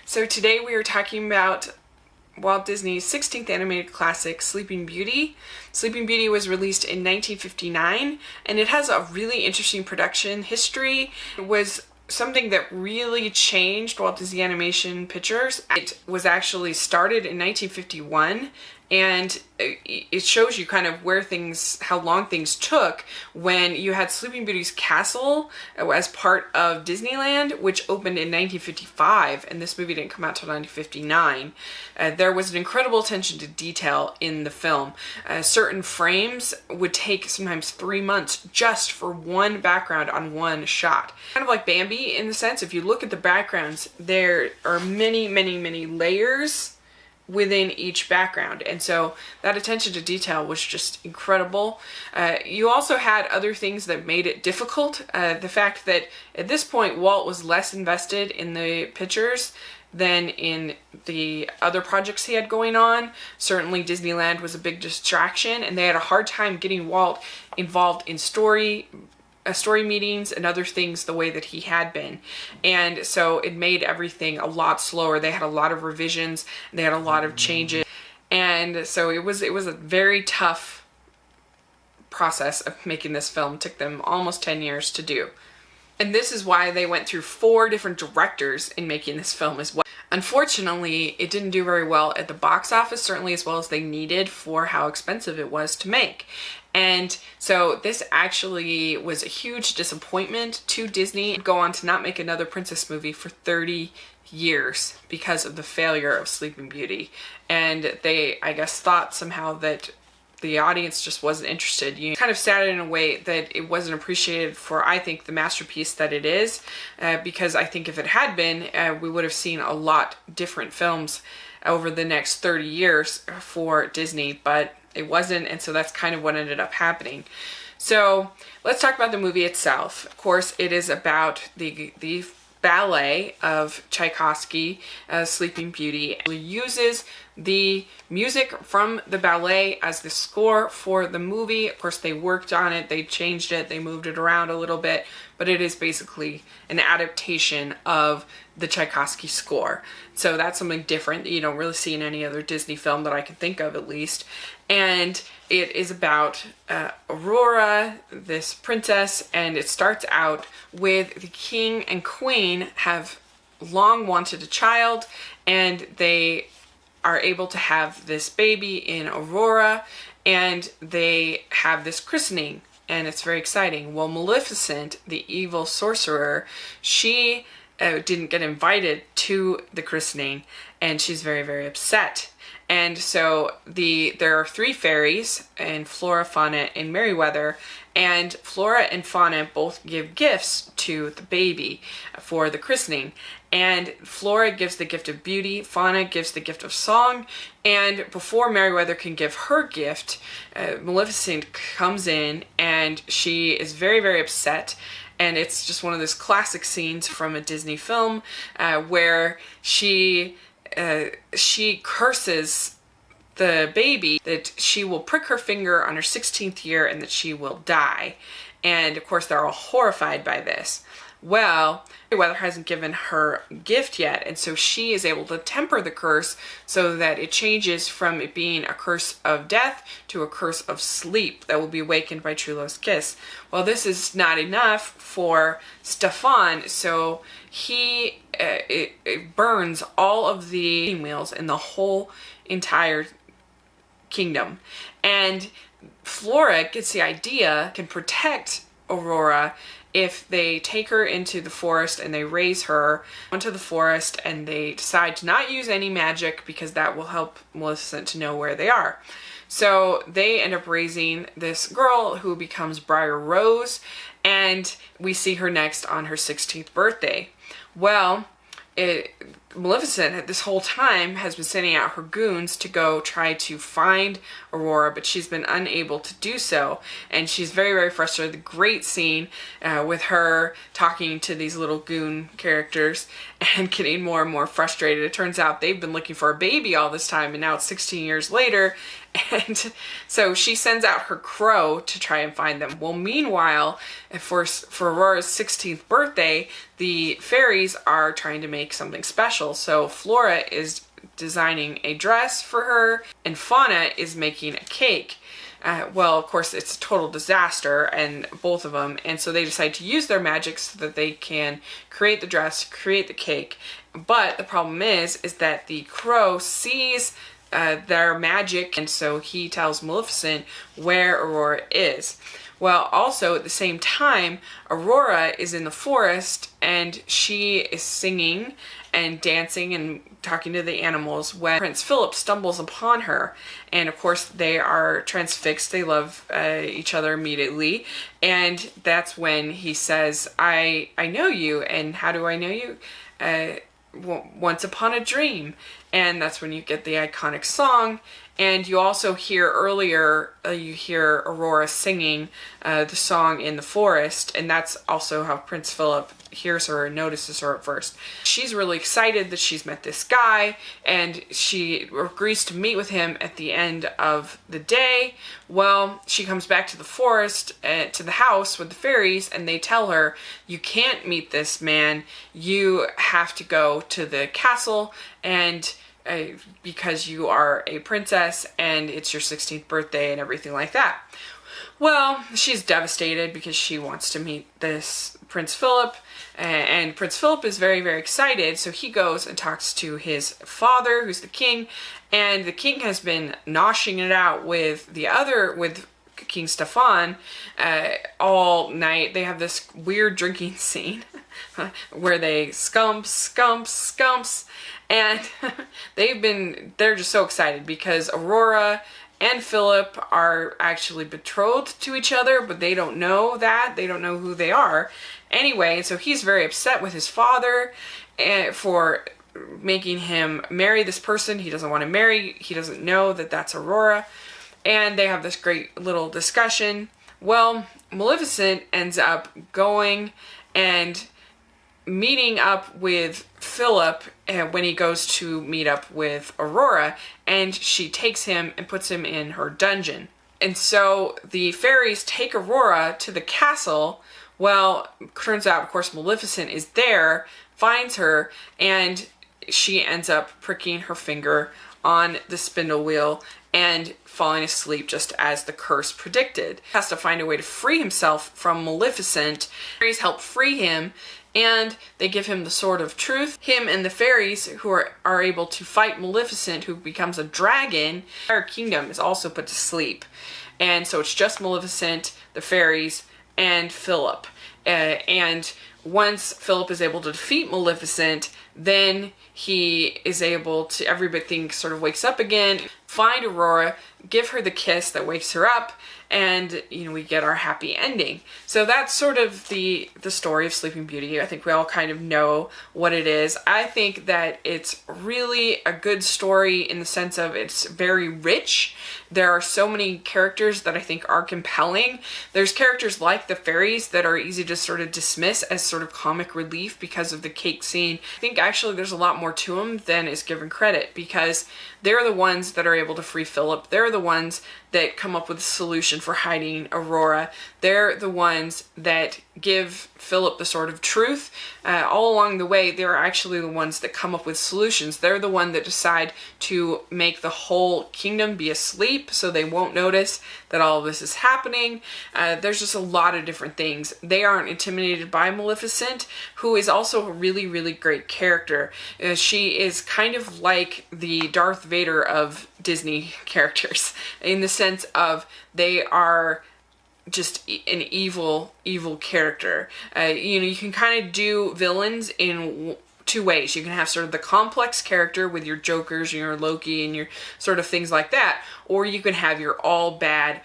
So today we are talking about Walt Disney's 16th animated classic, Sleeping Beauty. Sleeping Beauty was released in 1959, and it has a really interesting production history. It was something that really changed Walt Disney Animation Pictures. It was actually started in 1951, and it shows you kind of how long things took when you had Sleeping Beauty's castle as part of Disneyland, which opened in 1955, and this movie didn't come out till 1959. There was an incredible attention to detail in the film. Certain frames would take sometimes 3 months just for one background on one shot. Kind of like Bambi in the sense, if you look at the backgrounds, there are many, many, many layers within each background, and so that attention to detail was just incredible. You also had other things that made it difficult. The fact that at this point Walt was less invested in the pictures than in the other projects he had going on. Certainly Disneyland was a big distraction, and they had a hard time getting Walt involved in story meetings and other things the way that he had been, and so it made everything a lot slower. They had a lot of revisions, they had a lot of changes, and so it was a very tough process of making this film. It took them almost 10 years to do, and this is why they went through 4 different directors in making this film as well. Unfortunately, it didn't do very well at the box office, certainly as well as they needed for how expensive it was to make. And so this actually was a huge disappointment to Disney. Go on to not make another princess movie for 30 years because of the failure of Sleeping Beauty. And they, I guess, thought somehow that the audience just wasn't interested. You kind of sad in a way that it wasn't appreciated for, I think, the masterpiece that it is, because I think if it had been, we would have seen a lot different films over the next 30 years for Disney, but it wasn't, and so that's kind of what ended up happening. So let's talk about the movie itself. Of course, it is about the ballet of Tchaikovsky, Sleeping Beauty. It uses the music from the ballet as the score for the movie. Of course, they worked on it, they changed it, they moved it around a little bit, but it is basically an adaptation of the Tchaikovsky score. So that's something different that you don't really see in any other Disney film that I can think of, at least. And it is about Aurora, this princess, and it starts out with the king and queen have long wanted a child, and they are able to have this baby in Aurora, and they have this christening, and it's very exciting. Well, Maleficent, the evil sorcerer, she didn't get invited to the christening, and she's very, very upset. And so there are 3 fairies, and Flora, Fauna, and Merryweather, and Flora and Fauna both give gifts to the baby for the christening. And Flora gives the gift of beauty, Fauna gives the gift of song, and before Merryweather can give her gift, Maleficent comes in, and she is very, very upset. And it's just one of those classic scenes from a Disney film where she curses the baby that she will prick her finger on her 16th year and that she will die. And of course, they're all horrified by this. Well, Merryweather hasn't given her gift yet, and so she is able to temper the curse so that it changes from it being a curse of death to a curse of sleep that will be awakened by true love's kiss. Well, this is not enough for Stefan, so he it burns all of the wheels in the whole entire kingdom. And Flora gets the idea, can protect Aurora if they take her into the forest and they raise her onto the forest, and they decide to not use any magic because that will help Maleficent to know where they are. So they end up raising this girl who becomes Briar Rose, and we see her next on her 16th birthday. Well, Maleficent this whole time has been sending out her goons to go try to find Aurora, but she's been unable to do so, and she's very, very frustrated. Great scene with her talking to these little goon characters and getting more and more frustrated. It turns out they've been looking for a baby all this time, and now it's 16 years later, and so she sends out her crow to try and find them. Well, meanwhile, for Aurora's 16th birthday, the fairies are trying to make something special. So Flora is designing a dress for her, and Fauna is making a cake. Well, of course, it's a total disaster, and both of them, and so they decide to use their magic so that they can create the dress, create the cake. But the problem is that the crow sees their magic, and so he tells Maleficent where Aurora is. Well, also at the same time, Aurora is in the forest, and she is singing and dancing and talking to the animals when Prince Philip stumbles upon her. And of course, they are transfixed. They love each other immediately. And that's when he says, I know you. And how do I know you? Once Upon a Dream. And that's when you get the iconic song. And you also hear earlier, you hear Aurora singing the song in the forest, and that's also how Prince Philip hears her and notices her at first. She's really excited that she's met this guy, and she agrees to meet with him at the end of the day. Well, she comes back to the forest, to the house with the fairies, and they tell her, you can't meet this man, you have to go to the castle, and because you are a princess and it's your 16th birthday and everything like that. Well, she's devastated because she wants to meet this Prince Philip, and Prince Philip is very, very excited, so he goes and talks to his father, who's the king, and the king has been noshing it out with King Stefan all night. They have this weird drinking scene where they scumps, and they're just so excited because Aurora and Philip are actually betrothed to each other, but they don't know that. They don't know who they are. Anyway, so he's very upset with his father for making him marry this person he doesn't want to marry. He doesn't know that that's Aurora. And they have this great little discussion. Well, Maleficent ends up going and meeting up with Philip when he goes to meet up with Aurora, and she takes him and puts him in her dungeon. And so the fairies take Aurora to the castle. Well, turns out, of course, Maleficent is there, finds her, and she ends up pricking her finger on the spindle wheel and falling asleep just as the curse predicted. He has to find a way to free himself from Maleficent. The fairies help free him, and they give him the Sword of Truth. Him and the fairies who are able to fight Maleficent, who becomes a dragon. The entire kingdom is also put to sleep. And so it's just Maleficent, the fairies, and Philip. And once Philip is able to defeat Maleficent, then he is able to, everything sort of wakes up again, find Aurora, give her the kiss that wakes her up, and, you know, we get our happy ending. So that's sort of the story of Sleeping Beauty. I think we all kind of know what it is. I think that it's really a good story in the sense of it's very rich. There are so many characters that I think are compelling. There's characters like the fairies that are easy to sort of dismiss as sort of comic relief because of the cake scene. I think actually there's a lot more to them than is given credit, because they're the ones that are able to free Philip. They're the ones that come up with a solution for hiding Aurora. They're the ones that give Philip the Sword of Truth. All along the way, they're actually the ones that come up with solutions. They're the one that decide to make the whole kingdom be asleep so they won't notice that all of this is happening. There's just a lot of different things. They aren't intimidated by Maleficent, who is also a really, really great character. She is kind of like the Darth Vader of Disney characters, in the sense of they are just an evil character. You can kind of do villains in two ways. You can have sort of the complex character with your Jokers and your Loki and your sort of things like that, or you can have your all bad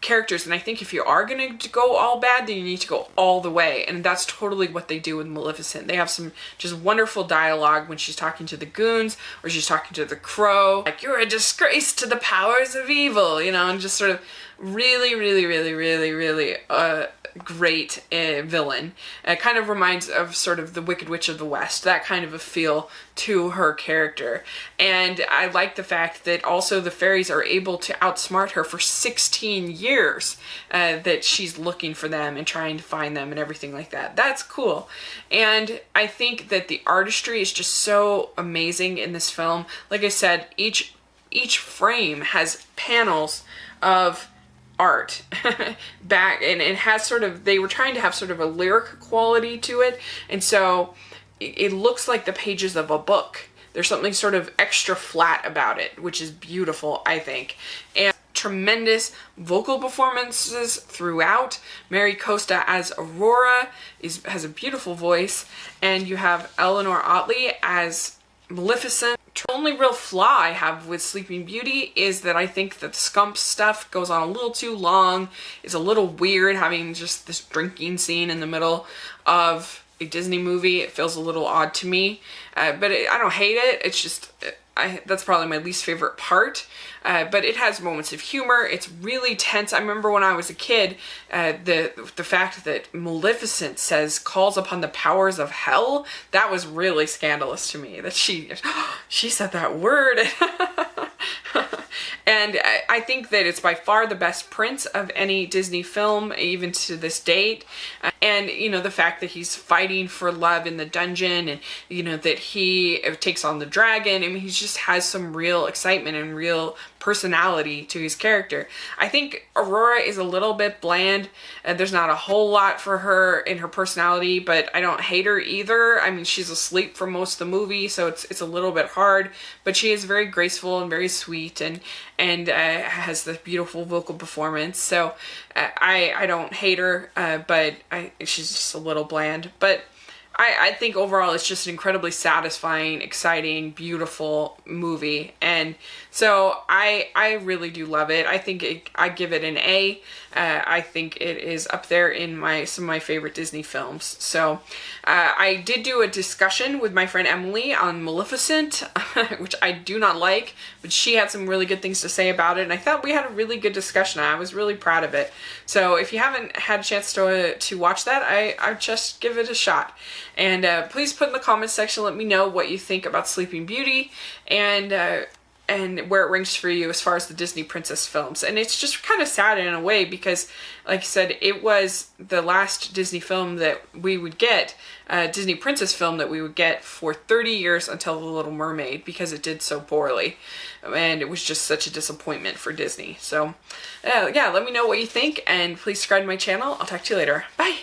characters, and I think if you are going to go all bad, then you need to go all the way, and that's totally what they do with Maleficent. They have some just wonderful dialogue when she's talking to the goons, or she's talking to the crow, like, you're a disgrace to the powers of evil, you know, and just sort of really, really, really, really, really great villain. It kind of reminds of sort of the Wicked Witch of the West, that kind of a feel to her character. And I like the fact that also the fairies are able to outsmart her for 16 years, that she's looking for them and trying to find them and everything like that. That's cool. And I think that the artistry is just so amazing in this film. Like I said, each frame has panels of art back, and it has sort of, they were trying to have sort of a lyric quality to it, and so it looks like the pages of a book. There's something sort of extra flat about it, which is beautiful, I think. And tremendous vocal performances throughout. Mary Costa as Aurora has a beautiful voice, and you have Eleanor Otley as Maleficent. The only real flaw I have with Sleeping Beauty is that I think that the Scump stuff goes on a little too long. It's a little weird having just this drinking scene in the middle of a Disney movie. It feels a little odd to me, but I don't hate it. It's just, that's probably my least favorite part. But it has moments of humor. It's really tense. I remember when I was a kid, the fact that Maleficent calls upon the powers of hell, that was really scandalous to me, that she said that word. And I think that it's by far the best prince of any Disney film, even to this date. And, you know, the fact that he's fighting for love in the dungeon, and, you know, that he takes on the dragon. I mean, he just has some real excitement and real personality to his character. I think Aurora is a little bit bland, and there's not a whole lot for her in her personality, but I don't hate her either. I mean, she's asleep for most of the movie, so it's a little bit hard, but she is very graceful and very sweet, and has this beautiful vocal performance. So I don't hate her, but she's just a little bland. But I think overall it's just an incredibly satisfying, exciting, beautiful movie, and so I really do love it. I think I give it an A. I think it is up there in some of my favorite Disney films. So I did do a discussion with my friend Emily on Maleficent, which I do not like, but she had some really good things to say about it, and I thought we had a really good discussion. I was really proud of it. So if you haven't had a chance to watch that, I just give it a shot. And please put in the comments section, let me know what you think about Sleeping Beauty, and where it ranks for you as far as the Disney princess films. And it's just kind of sad in a way, because like I said, it was the last Disney film that we would get, Disney princess film that we would get for 30 years until The Little Mermaid, because it did so poorly. And it was just such a disappointment for Disney. So yeah, let me know what you think, and please subscribe to my channel. I'll talk to you later. Bye!